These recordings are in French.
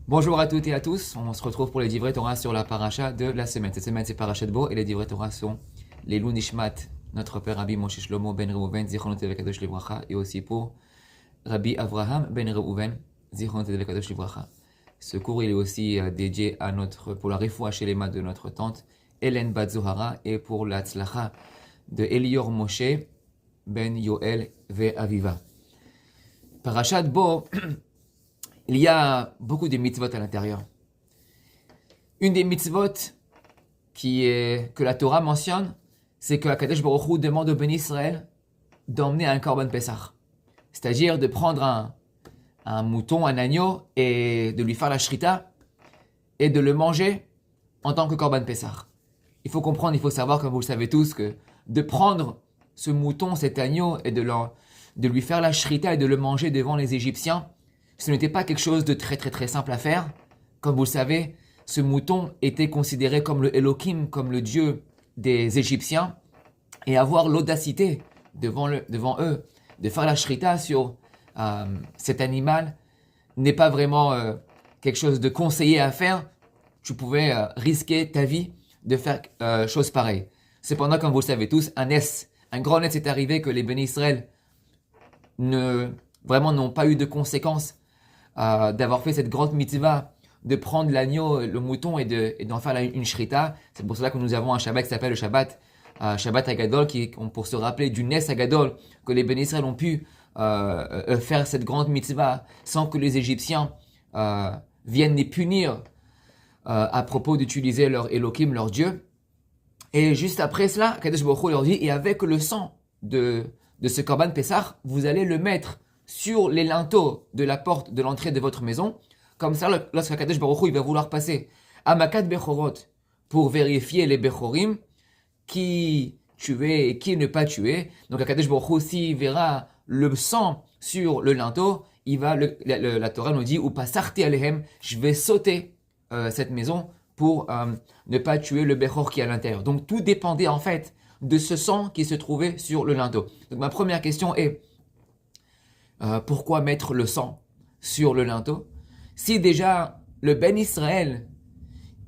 Bonjour à toutes et à tous, on se retrouve pour les divrei Torah sur la paracha de la semaine. Cette semaine c'est Parashat Bo et les divrei Torah sont les Lou Nishmat, notre père Rabbi Moshe Shlomo ben Reuven, Zichronot Vekadosh Livracha, et aussi pour Rabbi Avraham ben Reuven, Zichronot Vekadosh Livracha. Ce cours il est aussi dédié à pour la refoua shelema de notre tante Hélène Bat Zohara et pour la tzlacha de Elior Moshe ben Yoel ve Aviva. Parashat Bo, il y a beaucoup de mitzvot à l'intérieur. Une des mitzvot que la Torah mentionne, c'est que Akadosh Baruch Hu demande au Béni Israël d'emmener un korban Pessah. C'est-à-dire de prendre un mouton, un agneau, et de lui faire la shrita, et de le manger en tant que korban Pessah. Il faut comprendre, il faut savoir, comme vous le savez tous, que de prendre ce mouton, cet agneau, et de lui faire la shrita et de le manger devant les Égyptiens, ce n'était pas quelque chose de très très très simple à faire. Comme vous le savez, ce mouton était considéré comme le Elohim, comme le Dieu des Égyptiens, et avoir l'audacité devant eux de faire la shrita sur cet animal n'est pas vraiment quelque chose de conseillé à faire. Tu pouvais risquer ta vie de faire chose pareille. Cependant, comme vous le savez tous, un grand nez est arrivé que les bénis Israël n'ont pas eu de conséquences d'avoir fait cette grande mitzvah, de prendre l'agneau, le mouton et d'en faire une shrita. C'est pour cela que nous avons un Shabbat qui s'appelle le Shabbat Hagadol, pour se rappeler du Nes Hagadol, que les bénis Israël ont pu faire cette grande mitzvah sans que les Égyptiens viennent les punir à propos d'utiliser leur Elohim, leur Dieu. Et juste après cela, Kadosh Baruch Hu leur dit, et avec le sang de ce korban Pessah, vous allez le mettre sur les linteaux de la porte de l'entrée de votre maison. Comme ça, lorsque Kadosh Baruch Hu il va vouloir passer à Makat Bechorot pour vérifier les Bechorim, qui tuer et qui ne pas tuer. Donc Kadosh Baruch Hu, s'il verra le sang sur le linteau, la Torah nous dit, ou pas sarti alehem, je vais sauter cette maison pour ne pas tuer le Bechor qui est à l'intérieur. Donc tout dépendait en fait de ce sang qui se trouvait sur le linteau. Donc ma première question est, pourquoi mettre le sang sur le linteau? Si déjà le Ben Israël,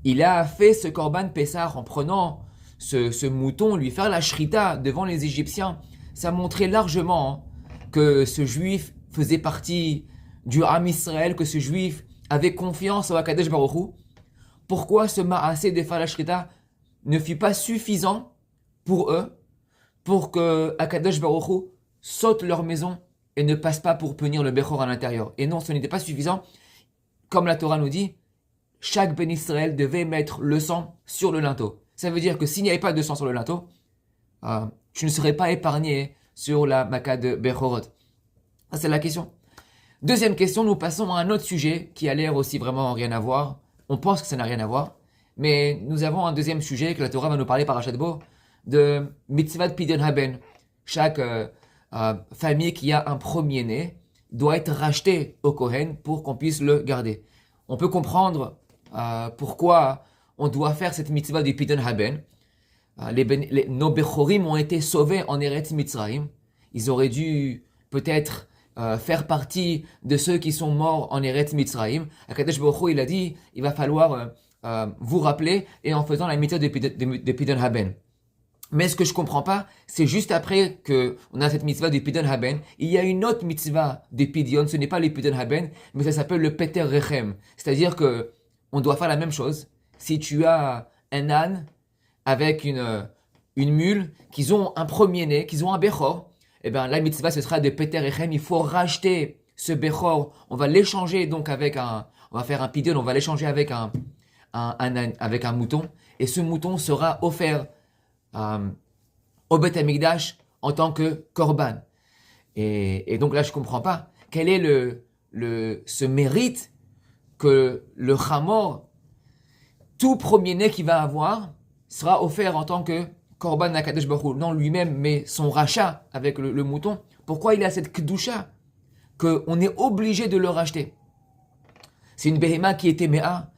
il a fait ce korban Pessah en prenant ce mouton, lui faire la shrita devant les Égyptiens, ça montrait largement que ce juif faisait partie du Ham Israël, que ce juif avait confiance au Akadosh Baruch Hu. Pourquoi ce ma'aseh de faire la shrita ne fut pas suffisant pour eux, pour que Akadosh Baruch Hu saute leur maison et ne passe pas pour punir le Bechor à l'intérieur? Et non, ce n'était pas suffisant. Comme la Torah nous dit, chaque Ben Israël devait mettre le sang sur le linteau. Ça veut dire que s'il n'y avait pas de sang sur le linteau, tu ne serais pas épargné sur la Makat de Bechorot. Ça, c'est la question. Deuxième question, nous passons à un autre sujet qui a l'air aussi vraiment rien à voir. On pense que ça n'a rien à voir. Mais nous avons un deuxième sujet que la Torah va nous parler par Parashat Bo, de Mitzvat Pidyon Haben. Chaque famille qui a un premier-né doit être rachetée au Kohen pour qu'on puisse le garder. On peut comprendre pourquoi on doit faire cette mitzvah du Pidyon Haben. Nos Bechorim ont été sauvés en Eretz Mitzrayim. Ils auraient dû peut-être faire partie de ceux qui sont morts en Eretz Mitzrayim. Akadosh Baruch Hu, il a dit, il va falloir vous rappeler, et en faisant la mitzvah de Pidyon Haben. Mais ce que je comprends pas, c'est juste après que on a cette mitzvah du Pidyon Haben, il y a une autre mitzvah de Pidyon, ce n'est pas le Pidyon Haben, mais ça s'appelle le Peter Rechem. C'est-à-dire que on doit faire la même chose. Si tu as un âne avec une mule, qu'ils ont un premier-né, qu'ils ont un Bechor, eh bien la mitzvah ce sera de Peter Rechem, il faut racheter ce Bechor, on va l'échanger donc on va faire un Pidyon, on va l'échanger avec avec un mouton, et ce mouton sera offert au Beth Amikdash en tant que korban. Et donc là, je comprends pas. Quel est ce mérite que le Hamor, tout premier-né qu'il va avoir, sera offert en tant que korban à Kadosh Baruch Hu, non lui-même, mais son rachat avec le mouton. Pourquoi il a cette kedusha qu'on est obligé de le racheter? C'est une béhéma qui était méa.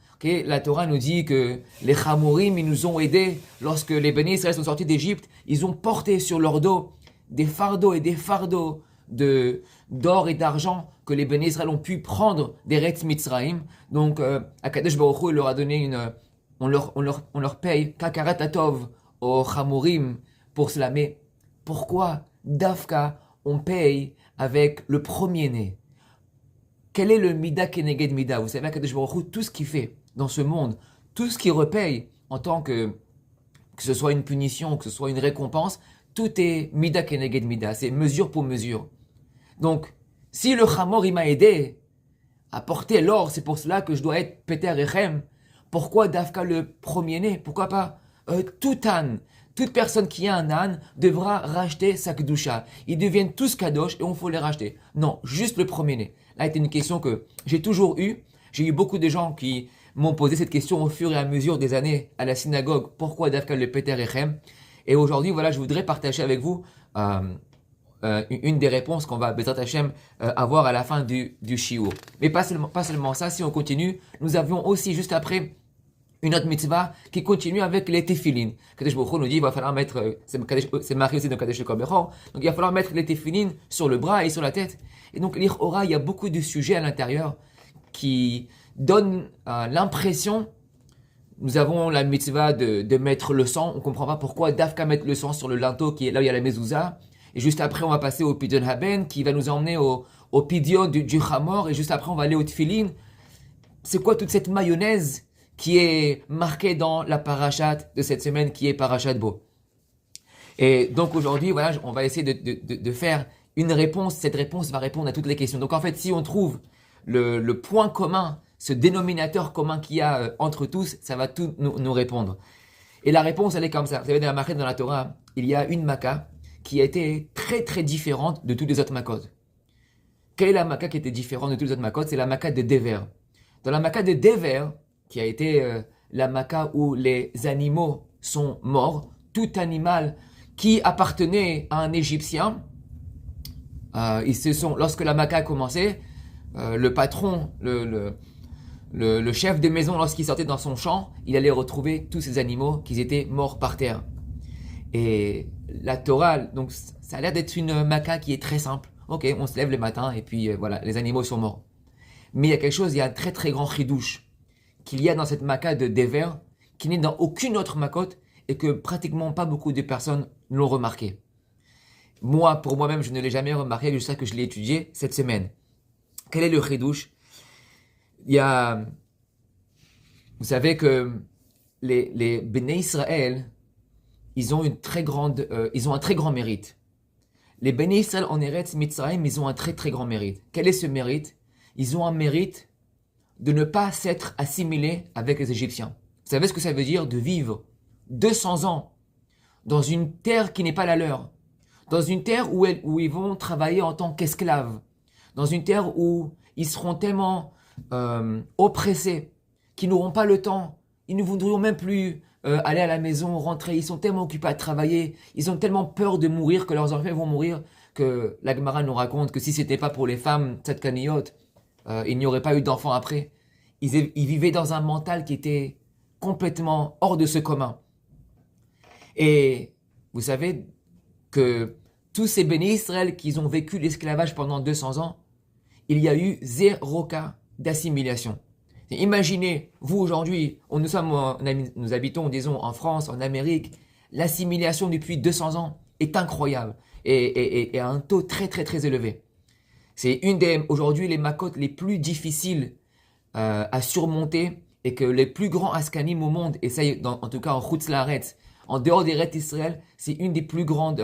La Torah nous dit que les Chamorim, ils nous ont aidés lorsque les bénis Israël sont sortis d'Égypte. Ils ont porté sur leur dos des fardeaux et des fardeaux d'or et d'argent que les Béné Israël ont pu prendre d'Eretz Mitzrayim. Donc, Akadosh Baruch Hu leur a donné on leur paye Kakarat Atov au Chamurim pour cela. Mais pourquoi Dafka on paye avec le premier-né? Quel est le Mida Keneged Mida? Vous savez, Akadosh Baruch Hu, tout ce qu'il fait dans ce monde, tout ce qu'il repaye en tant que ce soit une punition, que ce soit une récompense, tout est Mida Keneged Mida, c'est mesure pour mesure. Donc, si le Chamor il m'a aidé à porter l'or, c'est pour cela que je dois être Peter Echem, pourquoi Dafka le premier-né? Pourquoi pas tout âne? Toute personne qui a un âne devra racheter sa kedusha. Ils deviennent tous kadosh et on faut les racheter. Non, juste le premier-né. Là, c'était une question que j'ai toujours eue. J'ai eu beaucoup de gens qui m'ont posé cette question au fur et à mesure des années à la synagogue. Pourquoi Dafka le Peter Echem? Et aujourd'hui, voilà, je voudrais partager avec vous une des réponses qu'on va, Bezrat Hashem, avoir à la fin du shiur. Mais pas seulement ça, si on continue, nous avions aussi juste après une autre mitzvah qui continue avec les téphilines. Kadesh Baruch Hu nous dit, il va falloir mettre, c'est marqué aussi dans Kadesh le Kol Bechor, donc il va falloir mettre les téphilines sur le bras et sur la tête. Et donc, l'Ichora, il y a beaucoup de sujets à l'intérieur qui donnent l'impression, nous avons la mitzvah de mettre le sang, on ne comprend pas pourquoi Dafka mettre le sang sur le linteau qui est là où il y a la mezouza, et juste après on va passer au Pidyon Haben qui va nous emmener au Pidyon du Chamor, et juste après on va aller au Tfilin. C'est quoi toute cette mayonnaise qui est marquée dans la parashat de cette semaine qui est Parashat Bo? Et donc aujourd'hui, voilà, on va essayer de faire une réponse. Cette réponse va répondre à toutes les questions. Donc en fait, si on trouve le point commun, ce dénominateur commun qu'il y a entre tous, ça va tout nous répondre. Et la réponse, elle est comme ça. Vous savez, dans la Makkah, dans la Torah, il y a une Makkah qui a été très très différente de toutes les autres Makkot. Quelle est la Makkah qui était différente de toutes les autres Makkot? C'est la Makkah de Dever. Dans la Makkah de Dever, qui a été la Makkah où les animaux sont morts, tout animal qui appartenait à un Égyptien, lorsque la Makkah a commencé, le patron, le chef de maison, lorsqu'il sortait dans son champ, il allait retrouver tous ces animaux qui étaient morts par terre. Et la Torah, donc ça a l'air d'être une Makkah qui est très simple. Ok, on se lève le matin et puis voilà, les animaux sont morts. Mais il y a quelque chose, il y a un très très grand chidouche qu'il y a dans cette Makkah de Dever, qui n'est dans aucune autre Makkot et que pratiquement pas beaucoup de personnes l'ont remarqué. Moi, pour moi-même, je ne l'ai jamais remarqué jusqu'à ce que je l'ai étudié cette semaine. Quel est le chidouche? Il y a, vous savez que les Béné Israël, ils ont un très grand mérite. Les Béné Israël en Eretz Mitzrayim, ils ont un très très grand mérite. Quel est ce mérite? Ils ont un mérite de ne pas s'être assimilés avec les Égyptiens. Vous savez ce que ça veut dire de vivre 200 ans dans une terre qui n'est pas la leur, dans une terre où ils vont travailler en tant qu'esclaves, dans une terre où ils seront tellement oppressés qu'ils n'auront pas le temps, ils ne voudront même plus aller à la maison, rentrer, ils sont tellement occupés à travailler, ils ont tellement peur de mourir, que leurs enfants vont mourir, que la Gemara nous raconte que si c'était pas pour les femmes tzadkaniyot, il n'y aurait pas eu d'enfants après. Ils vivaient dans un mental qui était complètement hors de ce commun. Et vous savez que tous ces Béné Israël qui ont vécu l'esclavage pendant 200 ans, il y a eu 0 cas d'assimilation. Imaginez, vous aujourd'hui, nous habitons, disons, en France, en Amérique, l'assimilation depuis 200 ans est incroyable et à un taux très très très élevé. C'est aujourd'hui, les Makot les plus difficiles à surmonter et que les plus grands Askanim au monde essayent, en tout cas en Chutz Laaretz, en dehors des Eretz Israël, c'est une des plus grandes,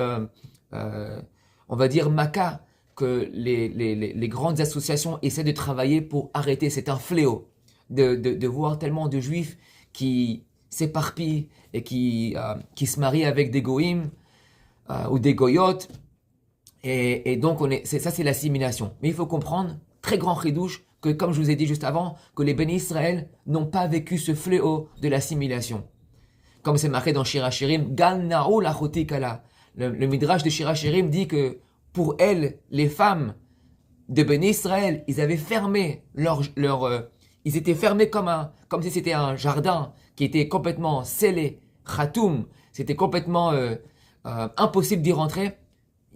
on va dire, Makkah que les grandes associations essaient de travailler pour arrêter. C'est un fléau de voir tellement de Juifs qui s'éparpillent et qui se marient avec des Goïms ou des Goyotes. Et donc, ça c'est l'assimilation. Mais il faut comprendre, très grand chidouche, que comme je vous ai dit juste avant, que les Béné Israël n'ont pas vécu ce fléau de l'assimilation. Comme c'est marqué dans Shir HaShirim, Gal Na'u Lachoti Kala. Le Midrash de Shir HaShirim dit que pour elles, les femmes de Béné Israël, ils avaient fermé ils étaient fermés comme si c'était un jardin qui était complètement scellé, khatoum, c'était complètement impossible d'y rentrer.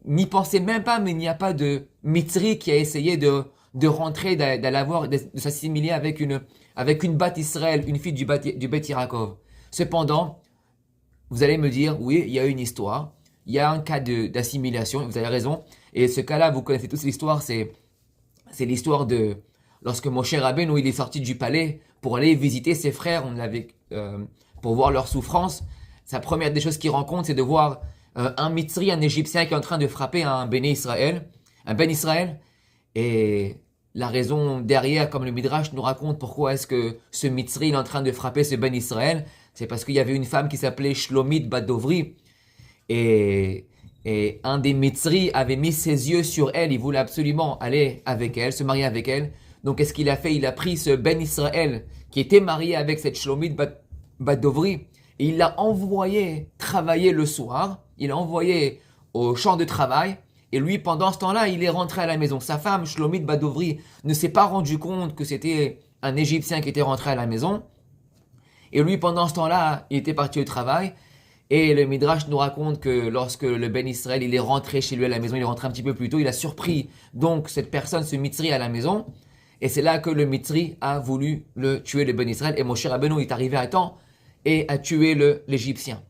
n'y pensez même pas, mais il n'y a pas de Mitzri qui a essayé de rentrer, d'aller avoir, de s'assimiler avec une Bat Israël, une fille du Beth Yaakov. Cependant, vous allez me dire, oui, il y a une histoire, il y a un cas d'assimilation, vous avez raison, et ce cas-là, vous connaissez tous l'histoire, c'est l'histoire de lorsque Moshe Rabbeinu il est sorti du palais pour aller visiter ses frères, pour voir leur souffrance. Sa première des choses qu'il rencontre, c'est de voir un Mitzri, un Égyptien qui est en train de frapper un Ben Israël, et la raison derrière, comme le Midrash nous raconte pourquoi est-ce que ce Mitzri est en train de frapper ce Ben Israël, c'est parce qu'il y avait une femme qui s'appelait Shlomit Bat Dovri, et un des Mitzri avait mis ses yeux sur elle, il voulait absolument aller avec elle, se marier avec elle. Donc qu'est-ce qu'il a fait? Il a pris ce Ben Israël qui était marié avec cette Shlomit Bat Dovri, et il l'a envoyé travailler le soir, il l'a envoyé au champ de travail, et lui pendant ce temps-là, il est rentré à la maison. Sa femme, Shlomit Bat Dovri, ne s'est pas rendu compte que c'était un Égyptien qui était rentré à la maison, et lui pendant ce temps-là, il était parti au travail. Et le Midrash nous raconte que lorsque le Ben Israël il est rentré chez lui à la maison, il est rentré un petit peu plus tôt, il a surpris donc cette personne, ce Mitzri à la maison. Et c'est là que le Mitzri a voulu tuer le Ben Israël. Et Moshe Rabbeinu est arrivé à temps et a tué l'Égyptien.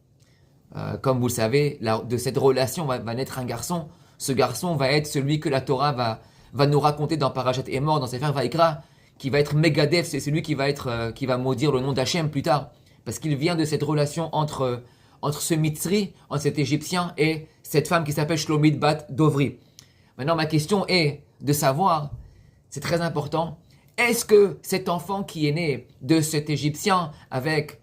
Comme vous le savez, de cette relation va naître un garçon. Ce garçon va être celui que la Torah va nous raconter dans Parashat Emor, dans Sefer Vaikra, qui va être Megadef, c'est celui qui va maudire le nom d'Hachem plus tard. Parce qu'il vient de cette relation entre ce Mitzri, entre cet Égyptien et cette femme qui s'appelle Shlomit Bat Dovri. Maintenant, ma question est de savoir, c'est très important, est-ce que cet enfant qui est né de cet Égyptien avec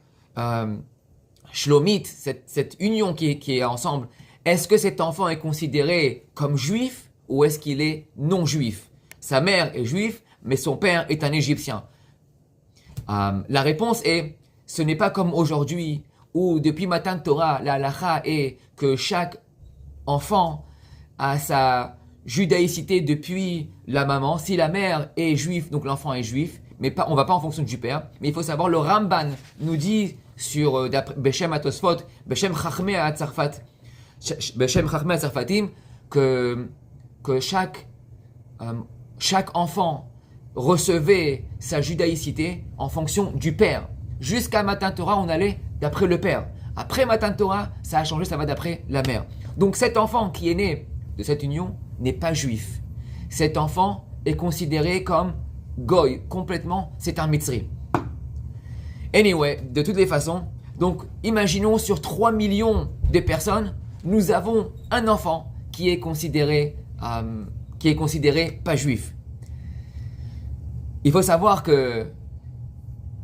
Shlomit, cette union qui est ensemble, est-ce que cet enfant est considéré comme juif ou est-ce qu'il est non juif? Sa mère est juive, mais son père est un Égyptien. La réponse est, ce n'est pas comme aujourd'hui, où depuis Matan Torah, la halakha est que chaque enfant a sa judaïcité depuis la maman. Si la mère est juive, donc l'enfant est juif, mais on ne va pas en fonction du père. Mais il faut savoir, le Ramban nous dit sur Beshem Atosfot, Beshem Chachmei Atzarfatim, que chaque enfant recevait sa judaïcité en fonction du père. Jusqu'à Matan Torah, on allait d'après le père. Après Matan Torah, ça a changé, ça va d'après la mère. Donc cet enfant qui est né de cette union n'est pas juif. Cet enfant est considéré comme goy, complètement, c'est un mitzri. Anyway, de toutes les façons, donc imaginons sur 3 millions de personnes, nous avons un enfant qui est considéré pas juif. Il faut savoir que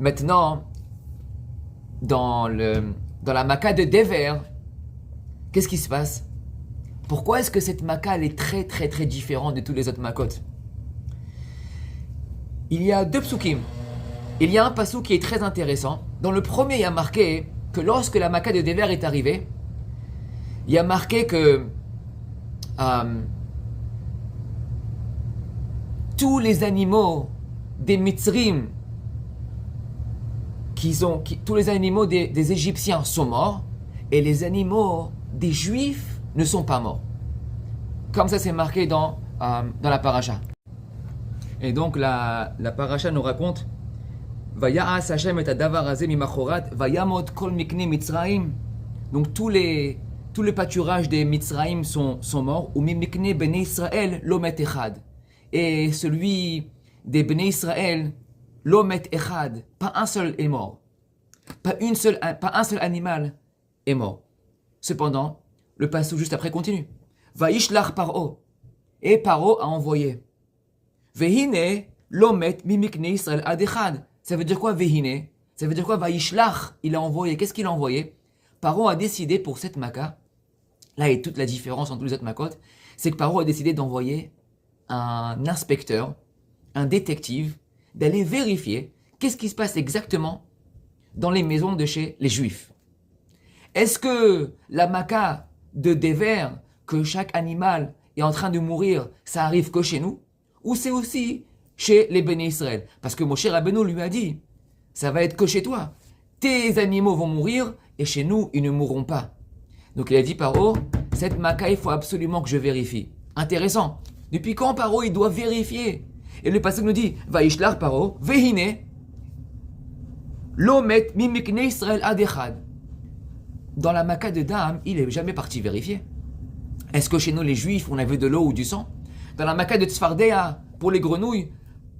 maintenant, dans la Maca de Dever, qu'est-ce qui se passe? Pourquoi est-ce que cette Maca elle est très très très différente de tous les autres Makot? Il y a 2 psukim. Il y a un pasuk qui est très intéressant. Dans le premier, il y a marqué que lorsque la Maca de Dever est arrivée, il y a marqué que tous les animaux des Mitzrim, tous les animaux des Égyptiens sont morts et les animaux des Juifs ne sont pas morts. Comme ça, c'est marqué dans la paracha. Et donc, la paracha nous raconte Vaya'as Hashem et adavar hazeh mimachorat vayamot kol mikne Mitzraim. Donc, tout le pâturage des Mitzraim sont morts. Ou mimikne bnei Israël lomet echad. Et celui des bnei Israël lomet echad, pas un seul est mort. Pas un seul animal est mort. Cependant, le passage juste après continue. Vaishlach Paro. Et Paro a envoyé. Vehine lomet mimikne Israël ad echad. Ça veut dire quoi Vehine? Ça veut dire quoi Vaishlach? Il a envoyé. Qu'est-ce qu'il a envoyé? Paro a décidé pour cette Maca, là est toute la différence entre les autres Makot, c'est que Paro a décidé d'envoyer un inspecteur, un détective, d'aller vérifier qu'est-ce qui se passe exactement dans les maisons de chez les Juifs. Est-ce que la Maca de Dever, que chaque animal est en train de mourir, ça arrive que chez nous? Ou c'est aussi chez les Béné Israël? Parce que Moshe Rabbeinu lui a dit, ça va être que chez toi. Tes animaux vont mourir et chez nous, ils ne mourront pas. Donc il a dit Paro, cette Maca, il faut absolument que je vérifie. Intéressant. Depuis quand Paro, il doit vérifier? Et le passage nous dit, Vaishlar Paro, Vehine, Lomet mimikne Israël adechad. Dans la Maca de Dam, il n'est jamais parti vérifier. Est-ce que chez nous, les Juifs, on avait de l'eau ou du sang? Dans la Maca de Tzfardea, pour les grenouilles,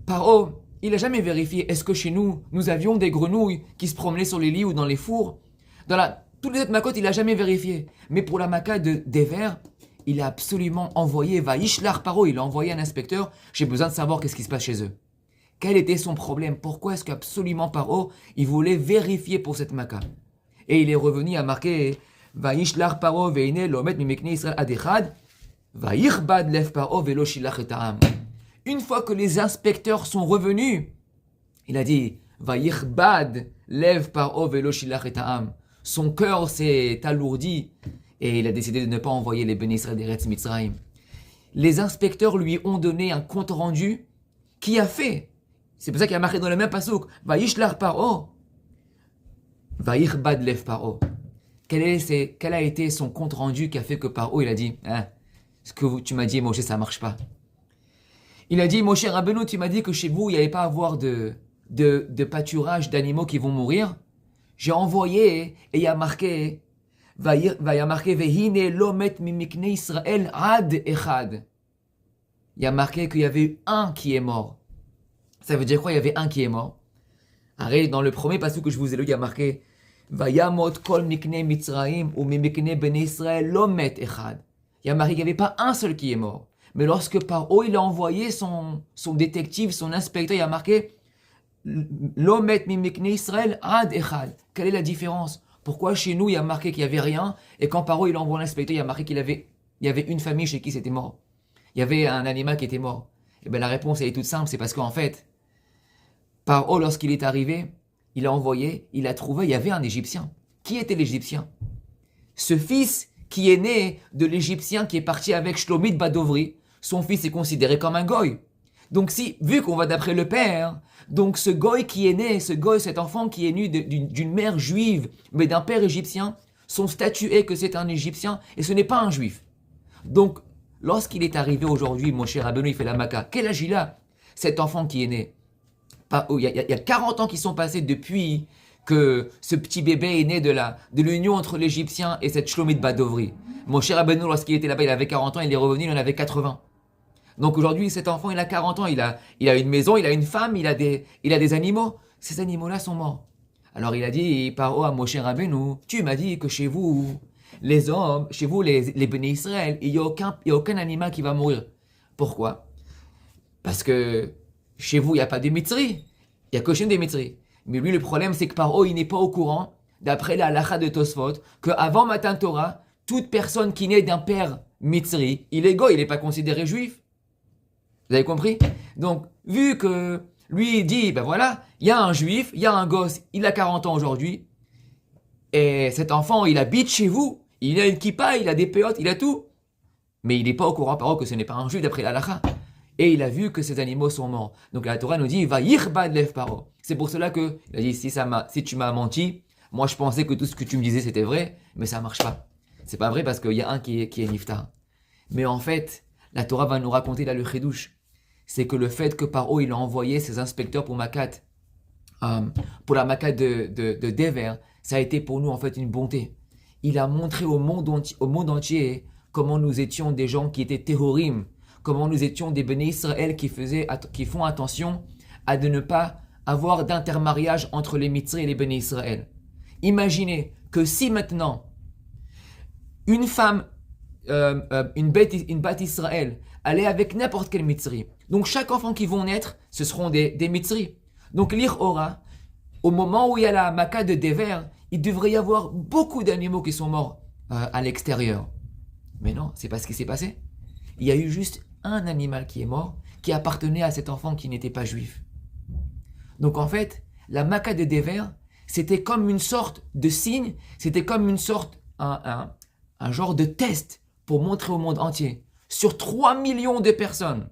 Paro, il n'a jamais vérifié. Est-ce que chez nous, nous avions des grenouilles qui se promenaient sur les lits ou dans les fours? Toutes les autres Makot, il n'a jamais vérifié. Mais pour la Maca d'Ever, il a absolument envoyé, Vaishlar Paro, il a envoyé un inspecteur. J'ai besoin de savoir qu'est-ce qui se passe chez eux. Quel était son problème? Pourquoi est-ce qu'absolument Paro, il voulait vérifier pour cette Maca? Et il est revenu à marquer Vaishlar Paro veine lomet mimekne Israël adechad Vaichbad lev Paro velo shilach et ha'am. Une fois que les inspecteurs sont revenus, il a dit Vaichbad lev Paro velo shilach et ha'am. Son cœur s'est alourdi et il a décidé de ne pas envoyer les bénis Israël d'Eretz Mitzrayim. Les inspecteurs lui ont donné un compte rendu qui a fait. C'est pour ça qu'il a marqué dans le même pasuk Vaishlar Paro Vaichbad lev Paro. Quel a été son compte rendu qui a fait que Paro il a dit ce que tu m'as dit Moshe ça marche pas. Il a dit Moshe Rabbeinu, tu m'as dit que chez vous il n'y allait pas avoir de pâturage d'animaux qui vont mourir. J'ai envoyé et il y a marqué Vehine lomet mimikne Israël ad echad. Il y a marqué qu'il y avait eu un qui est mort. Ça veut dire quoi? Il y avait un qui est mort. Arrête, dans le premier passage que je vous ai lu, il y a marqué Vayamot kol mikne Mitzrayim ou mimikne ben Israël lomet echad. Il y a marqué qu'il n'y avait pas un seul qui est mort. Mais lorsque Paro il a envoyé son détective, son inspecteur, il y a marqué Lomet mimikne Israël ad echad. Quelle est la différence? Pourquoi chez nous il y a marqué qu'il n'y avait rien et quand Paro il envoie l'inspecteur, il y a marqué qu'il y avait une famille chez qui c'était mort? Il y avait un animal qui était mort. Et bien la réponse elle est toute simple, c'est parce qu'en fait, Paro lorsqu'il est arrivé, il a envoyé, il a trouvé, il y avait un Égyptien. Qui était l'Égyptien? Ce fils qui est né de l'Égyptien qui est parti avec Shlomit Badovri, son fils est considéré comme un goy. Donc vu qu'on va d'après le père, donc ce goy qui est né, cet enfant qui est né d'une mère juive, mais d'un père égyptien, son statut est que c'est un Égyptien et ce n'est pas un juif. Donc, lorsqu'il est arrivé aujourd'hui, Moshe Rabbeinu, il fait la Maca, quel âge il a? Cet enfant qui est né. Il y a 40 ans qui sont passés depuis que ce petit bébé est né de l'union entre l'Égyptien et cette Shlomit Badovri. Moshe Rabbeinu, lorsqu'il était là-bas, il avait 40 ans, il est revenu, il en avait 80. Donc aujourd'hui, cet enfant, il a 40 ans, il a une maison, il a une femme, il a des animaux. Ces animaux-là sont morts. Alors il a dit, Paro à Moshe Rabbeinu, tu m'as dit que chez vous, les hommes, chez vous, les bénis Israël, il n'y a aucun animal qui va mourir. Pourquoi? Parce que chez vous, il n'y a pas de mitzri. Il n'y a que chez nous des mitzri. Mais lui, le problème, c'est que Paro, il n'est pas au courant, d'après la halakha de Tosfot, qu'avant Matan Torah, toute personne qui naît d'un père mitzri, il est goy, il n'est pas considéré juif. Vous avez compris? Donc, vu que lui, il dit, ben voilà, il y a un juif, il y a un gosse, il a 40 ans aujourd'hui, et cet enfant, il habite chez vous, il a une kippa, il a des péotes, il a tout. Mais il n'est pas au courant, Paro, que ce n'est pas un juif d'après la halakha. Et il a vu que ces animaux sont morts. Donc la Torah nous dit, va yirbad lev Paro. C'est pour cela que, il a dit, si tu m'as menti, moi je pensais que tout ce que tu me disais c'était vrai, mais ça marche pas. C'est pas vrai parce qu'il y a un qui est niftar. Mais en fait, la Torah va nous raconter là le chidouche. C'est que le fait que Paro il a envoyé ses inspecteurs pour Macat, pour la Macat de Dever, ça a été pour nous en fait une bonté. Il a montré au monde entier comment nous étions des gens qui étaient terrorim, comment nous étions des bénis Israël qui font attention à de ne pas avoir d'intermariage entre les mitzri et les bénis Israël. Imaginez que si maintenant une femme, une bête Israël, allait avec n'importe quel mitzri. Donc chaque enfant qui vont naître, ce seront des mitzri. Donc l'ir aura, au moment où il y a la Maca de Dever, il devrait y avoir beaucoup d'animaux qui sont morts à l'extérieur. Mais non, c'est pas ce qui s'est passé. Il y a eu juste un animal qui est mort, qui appartenait à cet enfant qui n'était pas juif. Donc en fait, la Maca de Dever, c'était comme une sorte de signe, c'était comme une sorte, un genre de test pour montrer au monde entier. Sur 3 millions de personnes,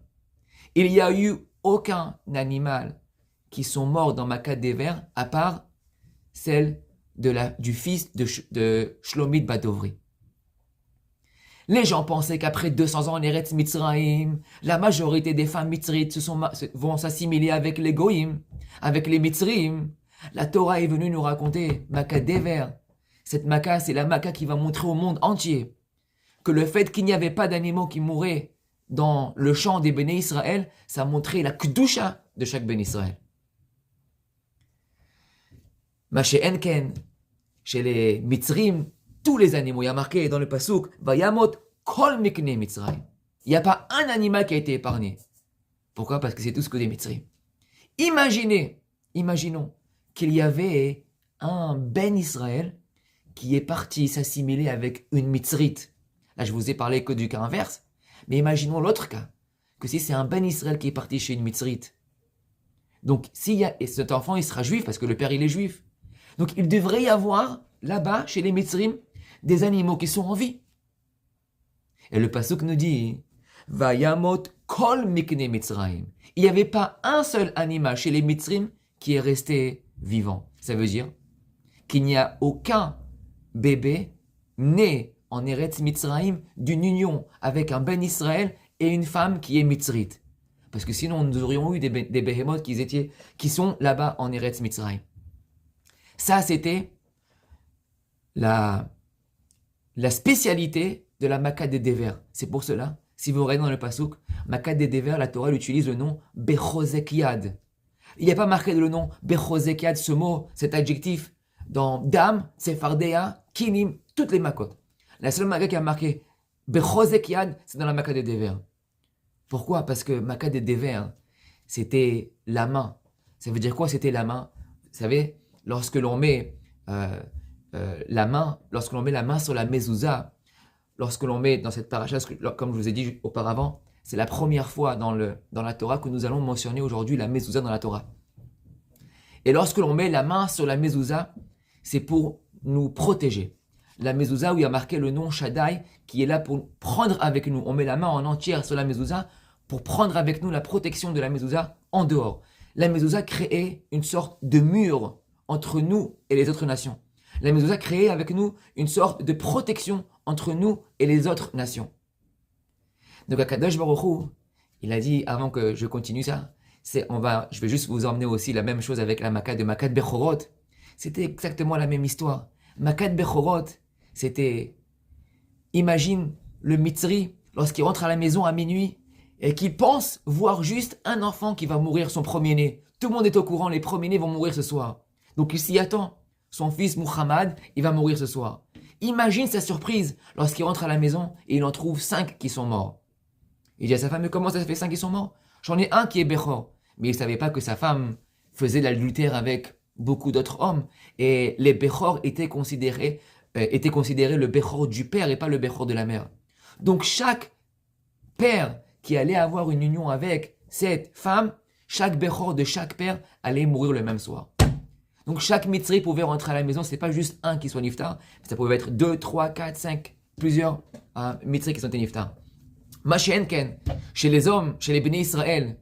il n'y a eu aucun animal qui sont morts dans Maca de Dever, à part celle du fils de Shlomit Badovri. Les gens pensaient qu'après 200 ans en Eretz Mitzrayim, la majorité des femmes mitzrites vont s'assimiler avec les goïm, avec les mitzrim. La Torah est venue nous raconter, Maka Dever. Cette Maka, c'est la Maka qui va montrer au monde entier que le fait qu'il n'y avait pas d'animaux qui mouraient dans le champ des Béné Israël, ça montrait la Kedusha de chaque Béné Israël. Maché Enken, chez les mitzrim, tous les animaux, il y a marqué dans le pasuk, Vayamot kol mikne Mitzrayim. Il n'y a pas un animal qui a été épargné. Pourquoi? Parce que c'est tout ce que des mitzrim. Imaginons qu'il y avait un Ben Israël qui est parti s'assimiler avec une mitzrite. Là, je vous ai parlé que du cas inverse. Mais imaginons l'autre cas, que si c'est un Ben Israël qui est parti chez une mitzrite. Donc, et cet enfant, il sera juif parce que le père, il est juif. Donc, il devrait y avoir, là-bas, chez les mitzrim, des animaux qui sont en vie. Et le pasuk nous dit, Vayamot kol mikne Mitzrayim. Il n'y avait pas un seul animal chez les mitzrim qui est resté vivant. Ça veut dire qu'il n'y a aucun bébé né en Eretz Mitzrayim d'une union avec un Ben Israël et une femme qui est mitzrite. Parce que sinon, nous aurions eu des behemoths qui sont là-bas en Eretz Mitzrayim. Ça, c'était la spécialité de la Maka de Dever. C'est pour cela, si vous regardez dans le pasuk, Maka de Dever, la Torah utilise le nom Bechozek Yad. Il n'y a pas marqué le nom Bechozek Yad, ce mot, cet adjectif, dans Dam, Sefardea, Kinim, toutes les Makot. La seule Maka qui a marqué Bechozek Yad, c'est dans la Maka de Dever. Pourquoi? Parce que Maka de Dever, c'était la main. Ça veut dire quoi, c'était la main? Vous savez, lorsque l'on met la main sur la mezouza, lorsque l'on met dans cette paracha, comme je vous ai dit auparavant, c'est la première fois dans la Torah que nous allons mentionner aujourd'hui la mezouza dans la Torah. Et lorsque l'on met la main sur la mezouza, c'est pour nous protéger. La mezouza où il y a marqué le nom Shaddai, qui est là pour prendre avec nous. On met la main en entière sur la mezouza pour prendre avec nous la protection de la mezouza en dehors. La mezouza créait une sorte de mur entre nous et les autres nations. La mezouza créait avec nous une sorte de protection entre nous et les autres nations. Donc Akadosh Baruch Hu, il a dit, avant que je continue ça, je vais juste vous emmener aussi la même chose avec la Makat de Makat Bechorot. C'était exactement la même histoire. Makat Bechorot, c'était, imagine le Mitzri, lorsqu'il rentre à la maison à minuit, et qu'il pense voir juste un enfant qui va mourir, son premier-né. Tout le monde est au courant, les premiers-nés vont mourir ce soir. Donc il s'y attend. Son fils Muhammad, il va mourir ce soir. Imagine sa surprise lorsqu'il rentre à la maison et il en trouve 5 qui sont morts. Il dit à sa femme, mais comment ça fait 5 qui sont morts? J'en ai un qui est Bechor. Mais il ne savait pas que sa femme faisait l'adultère avec beaucoup d'autres hommes. Et les Bechor étaient considérés le Bechor du père et pas le Bechor de la mère. Donc chaque père qui allait avoir une union avec cette femme, chaque Bechor de chaque père allait mourir le même soir. Donc chaque mitzri pouvait rentrer à la maison, c'est pas juste un qui soit niftar, ça pouvait être 2, 3, 4, 5, plusieurs mitzri qui sont niftar. Mashenken, chez les hommes, chez les béné Israël,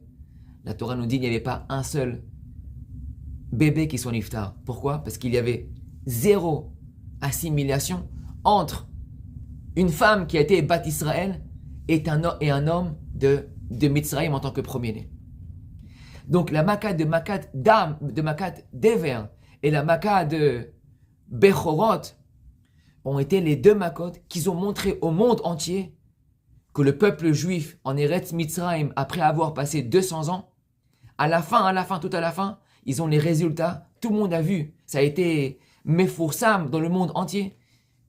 la Torah nous dit qu'il n'y avait pas un seul bébé qui soit niftar. Pourquoi? Parce qu'il y avait 0 assimilation entre une femme qui a été bat Israël et un homme de Mitzrayim en tant que premier-né. Donc la Makat de Makat Dever et la Makat de Bechorot ont été les deux Makot qui ont montré au monde entier que le peuple juif en Eretz Mitzrayim, après avoir passé 200 ans, tout à la fin, ils ont les résultats. Tout le monde a vu, ça a été Mefursam dans le monde entier,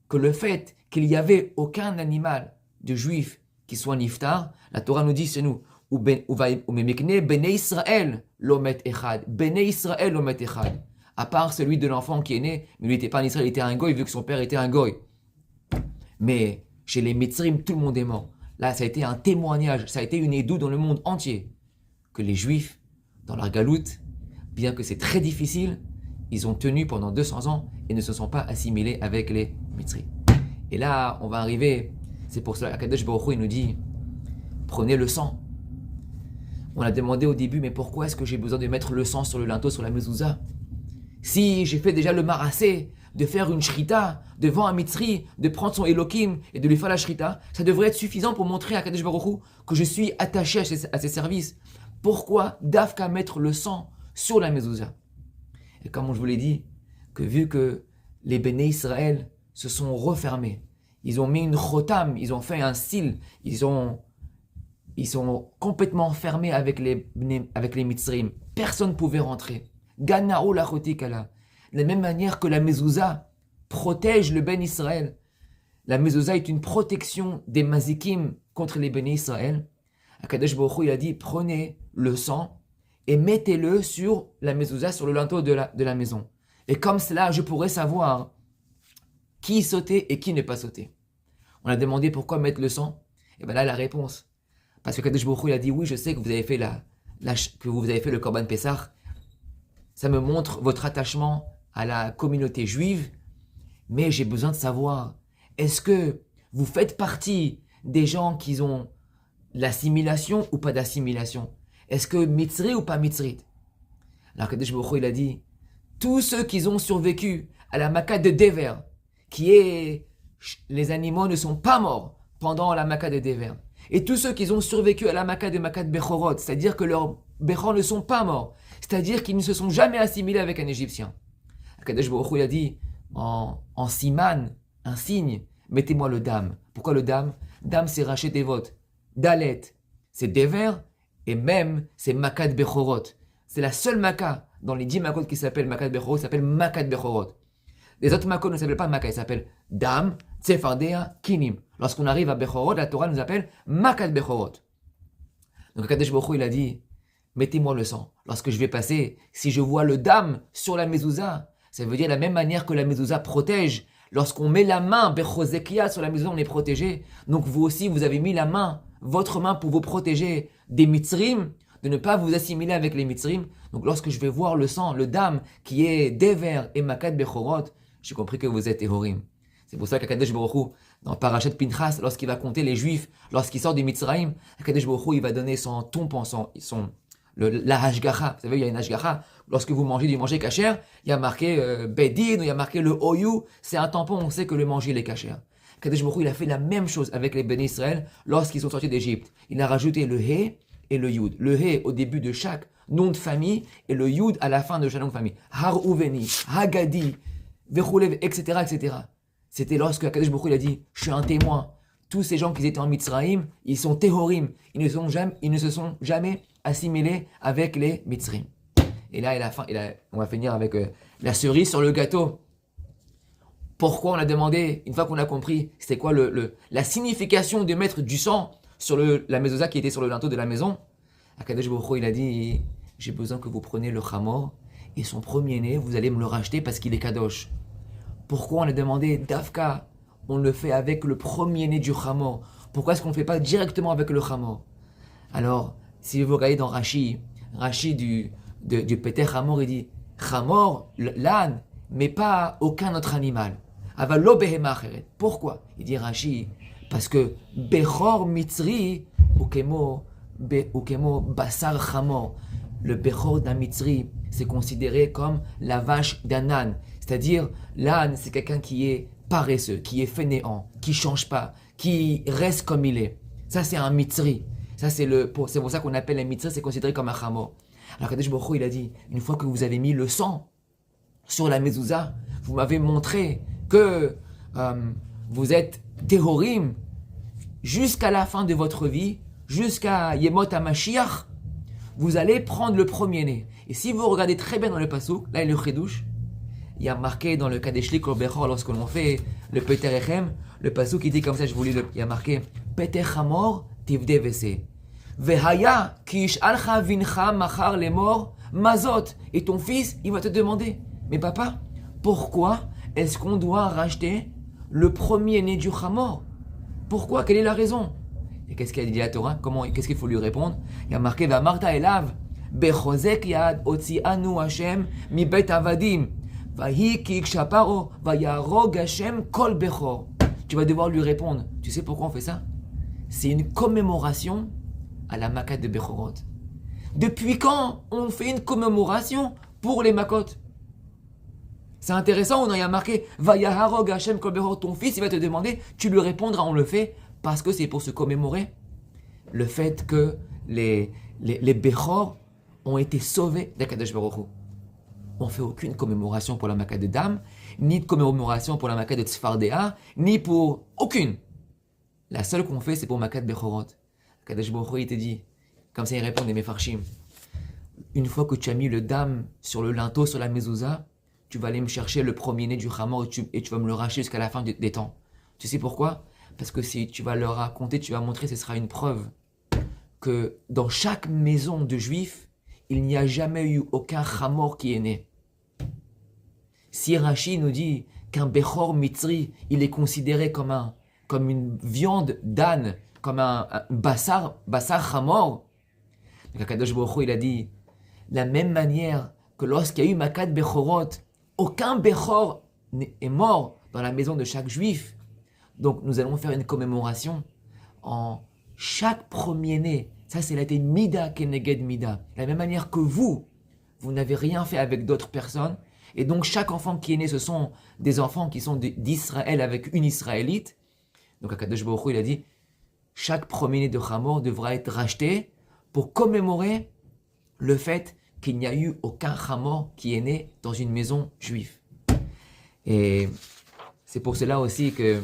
que le fait qu'il n'y avait aucun animal de juif qui soit niftar, la Torah nous dit, c'est nous, Bene Israël lomet echad. Bene Israël lomet echad. À part celui de l'enfant qui est né, mais il n'était pas un Israël, il était un goy, vu que son père était un goy. Mais chez les Mitzrim, tout le monde est mort. Là, ça a été un témoignage, ça a été une édou dans le monde entier. Que les Juifs, dans leur galoute, bien que c'est très difficile, ils ont tenu pendant 200 ans et ne se sont pas assimilés avec les Mitzrim. Et là, on va arriver, c'est pour cela qu'Akadosh Baruch Hu, il nous dit, prenez le sang. On a demandé au début, mais pourquoi est-ce que j'ai besoin de mettre le sang sur le linteau, sur la mezouza? Si j'ai fait déjà le marassé, de faire une shrita devant un mitzri, de prendre son Elohim et de lui faire la shrita, ça devrait être suffisant pour montrer à Kadosh Baruch Hu que je suis attaché à ses services. Pourquoi Dafka mettre le sang sur la mezouza? Et comme je vous l'ai dit, que vu que les béné Israël se sont refermés, ils ont mis une chotam, ils ont fait un style, ils sont complètement fermés avec les mitzrim. Personne ne pouvait rentrer. Ganao la chotikala. De la même manière que la mezouza protège le ben Israël. La mezouza est une protection des mazikim contre les béné Israël. Akadosh Baruch Hu, il a dit, prenez le sang et mettez-le sur la mezouza, sur le linteau de la maison. Et comme cela, je pourrais savoir qui sautait et qui n'est pas sauté. On a demandé pourquoi mettre le sang. Et bien là, la réponse. Parce que Kadosh Baruch Hu, il a dit, oui, je sais que vous avez fait que vous avez fait le Korban Pessah. Ça me montre votre attachement à la communauté juive. Mais j'ai besoin de savoir, est-ce que vous faites partie des gens qui ont l'assimilation ou pas d'assimilation? Est-ce que mitzri ou pas mitzrit? Alors Kadosh Baruch Hu, il a dit, tous ceux qui ont survécu à la Makat de Dever, qui est les animaux ne sont pas morts pendant la Makat de Dever, et tous ceux qui ont survécu à la Makat de Bechorot, c'est-à-dire que leurs Bechor ne sont pas morts, c'est-à-dire qu'ils ne se sont jamais assimilés avec un Égyptien. Kadosh Baruch Hu, il a dit, en siman, un signe, mettez-moi le dam. Pourquoi le dam? Dam, c'est Raché Devot. Dalet, c'est Dever, et même, c'est Makat Bechorot. C'est la seule Makat dans les 10 Makot qui s'appellent Makat Bechorot, qui s'appelle Makat Bechorot. Les autres Makot ne s'appellent pas Makat, ils s'appellent Dam, Tsefardea, Kinim. Lorsqu'on arrive à Bechorot, la Torah nous appelle Makat Bechorot. Donc Kadosh Baruch Hu, il a dit, mettez-moi le sang. Lorsque je vais passer, si je vois le Dam sur la mezouza, ça veut dire de la même manière que la mezouza protège. Lorsqu'on met la main, Bechozekia, sur la mezouza, on est protégé. Donc vous aussi, vous avez mis la main, votre main pour vous protéger des mitzrim, de ne pas vous assimiler avec les mitzrim. Donc lorsque je vais voir le sang, le dam, qui est Dever et Makat Bechorot, j'ai compris que vous êtes Ehorim. C'est pour ça qu'Akadosh Baruch Hu, dans Parashat Pinchas, lorsqu'il va compter les Juifs, lorsqu'ils sortent du Mitzrayim, Akadosh Baruch Hu, il va donner son tombe, la hashgacha. Vous savez, il y a une hashgacha. Lorsque vous mangez du manger kasher, il y a marqué Bedin, ou il y a marqué le Oyu. C'est un tampon, on sait que le manger est kasher. Akadosh Baruch Hu, il a fait la même chose avec les Béné Israël lorsqu'ils sont sortis d'Égypte. Il a rajouté le He et le Yud. Le He au début de chaque nom de famille et le Yud à la fin de chaque nom de famille. Har Uveni, Hagadi, Vechulev, etc., etc. C'était lorsque Akadosh Baruch Hu, il a dit, je suis un témoin. Tous ces gens qui étaient en Mitzrayim, ils sont Tehorim. Ils ne se sont jamais assimilés avec les Mitzrim. Et là, on va finir avec la cerise sur le gâteau. Pourquoi on a demandé, une fois qu'on a compris, c'était quoi la signification de mettre du sang sur la mezouza qui était sur le linteau de la maison? Akadosh Baruch Hu, il a dit, j'ai besoin que vous preniez le chamor et son premier-né, vous allez me le racheter parce qu'il est kadosh. Pourquoi on a demandé Dafka? On le fait avec le premier-né du chamor. Pourquoi est-ce qu'on ne le fait pas directement avec le chamor? Alors, si vous regardez dans Rashi du Péter Chamor, il dit Chamor, l'âne, mais pas aucun autre animal. Avalo behema acheret. Pourquoi? Il dit Rashi, parce que Bechor Mitzri, ou kemo Basar Chamor. Le Bechor d'un Mitzri, c'est considéré comme la vache d'un âne. C'est-à-dire, l'âne, c'est quelqu'un qui est paresseux, qui est fainéant, qui ne change pas, qui reste comme il est. Ça, c'est un Mitzri. Ça, c'est pour ça qu'on appelle un Mitzri, c'est considéré comme un Chamor. Alors, Kadosh Baruch Hu, il a dit, une fois que vous avez mis le sang sur la mezouza, vous m'avez montré que vous êtes Tehorim jusqu'à la fin de votre vie, jusqu'à Yemot HaMashiach, vous allez prendre le premier-né. Et si vous regardez très bien dans le passouk, là, il y a le Chidouche, il y a marqué dans le Kadeshlik ou Bechor, lorsque l'on fait le Peter Echem, le passouk qui dit comme ça, il y a marqué Peter Chamor Tivde Vese. Vehaya ki ishalcha vincha machar lemor mazot. Et ton fils, il va te demander, mais papa, pourquoi est-ce qu'on doit racheter le premier-né du Chamor? Pourquoi? Quelle est la raison? Et qu'est-ce qu'il a dit la Torah? Qu'est-ce qu'il faut lui répondre? Il y a marqué Vamarta elav bechozek yad otzianu Hashem mi bet avadim vahi ki ikshaparo vayarog Hashem kol bechor. Tu vas devoir lui répondre. Tu sais pourquoi on fait ça? C'est une commémoration à la Makat de Bechorot. Depuis quand on fait une commémoration pour les Makot? C'est intéressant, on y a marqué Vayaharog Hashem kol bechor, ton fils, il va te demander, tu lui répondras, on le fait parce que c'est pour se commémorer le fait que les Bechor ont été sauvés d'Akadosh Baruch Hu. On ne fait aucune commémoration pour la Maka de Dam, ni de commémoration pour la Maka de Tzfardéa, ni pour aucune. La seule qu'on fait, c'est pour Maka de Bechorot. Akadosh Baruch Hu, il te dit, comme ça il répond des Mefarshim, une fois que tu as mis le Dam sur le linteau, sur la mezouza, tu vas aller me chercher le premier-né du Hamor et tu vas me le racheter jusqu'à la fin des temps. Tu sais pourquoi? Parce que si tu vas leur raconter, tu vas montrer, ce sera une preuve que dans chaque maison de juifs, il n'y a jamais eu aucun Hamor qui est né. Si Rashi nous dit qu'un Bechor Mitzri, il est considéré comme une viande d'âne, comme un bassar Hamor, donc Akadosh Baruch Hu, il a dit, la même manière que lorsqu'il y a eu Makat Bechorot, aucun Bechor est mort dans la maison de chaque juif. Donc nous allons faire une commémoration en chaque premier-né. Ça, c'est la Mida Keneged Mida. De la même manière que vous n'avez rien fait avec d'autres personnes. Et donc chaque enfant qui est né, ce sont des enfants qui sont d'Israël avec une Israélite. Donc Akadosh Baruch Hu, il a dit, chaque premier-né de Hamor devra être racheté pour commémorer le fait qu'il n'y a eu aucun Hamor qui est né dans une maison juive. Et c'est pour cela aussi que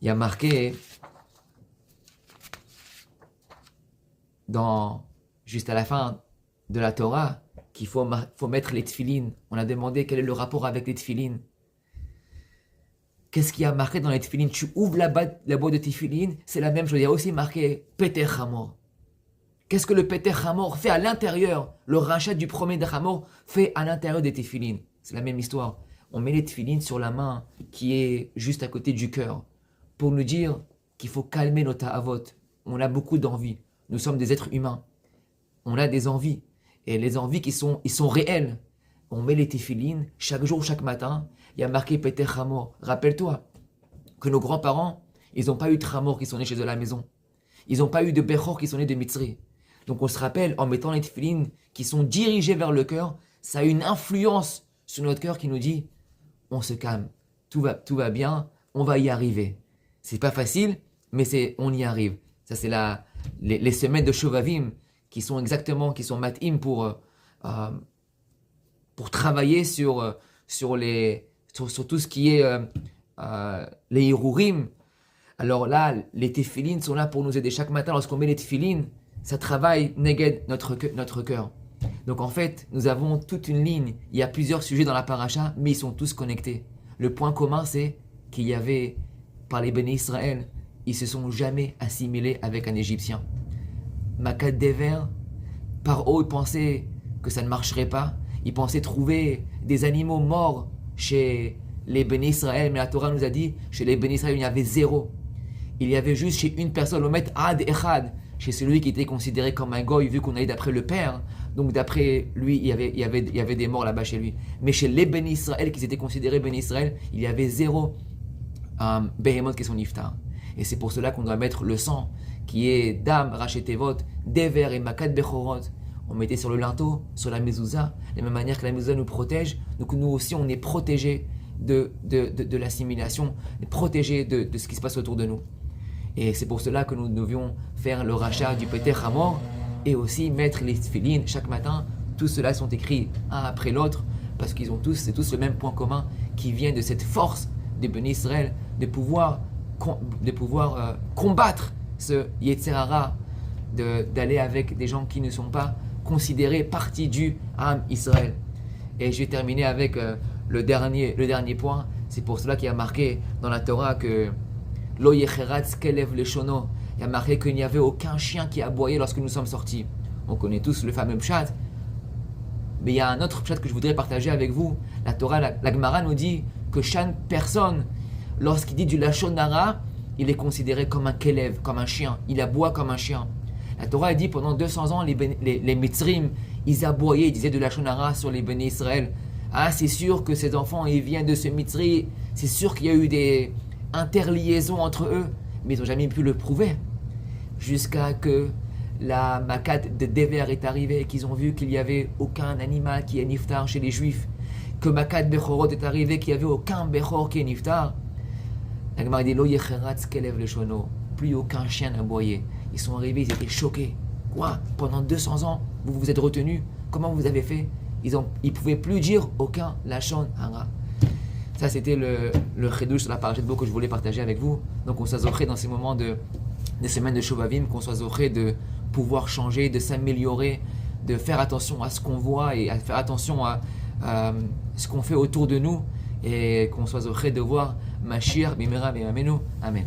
il y a marqué juste à la fin de la Torah qu'il faut mettre les tefilines. On a demandé quel est le rapport avec les tefilines. Qu'est-ce qu'il y a marqué dans les tefilines? Tu ouvres la boîte de tefilines, c'est la même chose. Il y a aussi marqué Peter Hamor. Qu'est-ce que le Peter Hamor fait à l'intérieur? Le rachat du premier de Hamor fait à l'intérieur des tefilines. C'est la même histoire. On met les tefilines sur la main qui est juste à côté du cœur pour nous dire qu'il faut calmer nos ta'avot. On a beaucoup d'envies. Nous sommes des êtres humains. On a des envies. Et les envies ils sont réelles. On met les tefilines chaque jour, chaque matin. Il y a marqué Peter Hamor. Rappelle-toi que nos grands-parents, ils n'ont pas eu de Hamor qui sont nés chez eux à la maison. Ils n'ont pas eu de Bechor qui sont nés de Mitzri. Donc on se rappelle, en mettant les tefilines qui sont dirigés vers le cœur, ça a une influence sur notre cœur qui nous dit, on se calme, tout va bien, on va y arriver. C'est pas facile, mais on y arrive. Ça c'est les semaines de Shovavim qui sont matim pour travailler sur tout ce qui est les Hirurim. Alors là, les tefilines sont là pour nous aider. Chaque matin, lorsqu'on met les tefilines, ça travaille neged notre cœur. Donc en fait, nous avons toute une ligne. Il y a plusieurs sujets dans la paracha, mais ils sont tous connectés. Le point commun, c'est qu'il y avait, par les bénis Israël, ils se sont jamais assimilés avec un Égyptien. Makat Dever, par haut, ils pensaient que ça ne marcherait pas. Ils pensaient trouver des animaux morts chez les bénis Israël, mais la Torah nous a dit, chez les bénis Israël, il y avait 0. Il y avait juste chez une personne, l'omet Ad Echad, chez celui qui était considéré comme un goy, vu qu'on allait d'après le père. Donc d'après lui, il y avait des morts là-bas chez lui. Mais chez les bénis Israël, qui étaient considérés bénis Israël, il y avait 0 Behemoth qui sont niftar. Et c'est pour cela qu'on doit mettre le sang, qui est Dam, Rachetevot, Dever et Makat Bechorot. On mettait sur le linteau, sur la mezouza, de la même manière que la mezouza nous protège, donc nous aussi on est protégés de l'assimilation, protégés de ce qui se passe autour de nous. Et c'est pour cela que nous devions faire le rachat du Peter Hamor et aussi mettre les tefilines chaque matin. Tous ceux-là sont écrits un après l'autre parce c'est tous le même point commun qui vient de cette force de Béni Israël de pouvoir combattre ce Yetzer Hara, d'aller avec des gens qui ne sont pas considérés partie du Am Israël. Et je vais terminer avec le dernier point. C'est pour cela qu'il y a marqué dans la Torah que Lo yecheratz kelev leshono. Il y a marqué qu'il n'y avait aucun chien qui aboyait lorsque nous sommes sortis. On connaît tous le fameux pshat. Mais il y a un autre pshat que je voudrais partager avec vous. La Torah, la Gemara nous dit que chaque personne, lorsqu'il dit du lashon hara, il est considéré comme un kelev, comme un chien. Il aboie comme un chien. La Torah dit pendant 200 ans, les Mitzrim, ils aboyaient, ils disaient de lashon hara sur les bénis Israël. Ah, c'est sûr que ces enfants, ils viennent de ce Mitzri. C'est sûr qu'il y a eu des interliaisons entre eux, mais ils n'ont jamais pu le prouver. Jusqu'à que la Makat de Dever est arrivée et qu'ils ont vu qu'il n'y avait aucun animal qui est niftar chez les Juifs. que Makat Bechorot est arrivé, qu'il n'y avait aucun Bechor qui est Niftar. La Gemara dit, Lo yecheratz kelev leshono, plus aucun chien n'aboyait. Ils sont arrivés, ils étaient choqués. Quoi? Pendant 200 ans, vous vous êtes retenus? Comment vous avez fait? Ils ne pouvaient plus dire aucun Lachon Hara. Ça, c'était le chidouche sur la parashat Bo que je voulais partager avec vous. Donc, on soit zoché dans ces moments des semaines de Shovavim, qu'on soit zoché de pouvoir changer, de s'améliorer, de faire attention à ce qu'on voit et à faire attention à ce qu'on fait autour de nous et qu'on soit zoché de voir Mashiach Bimera Bimamenu. Amen.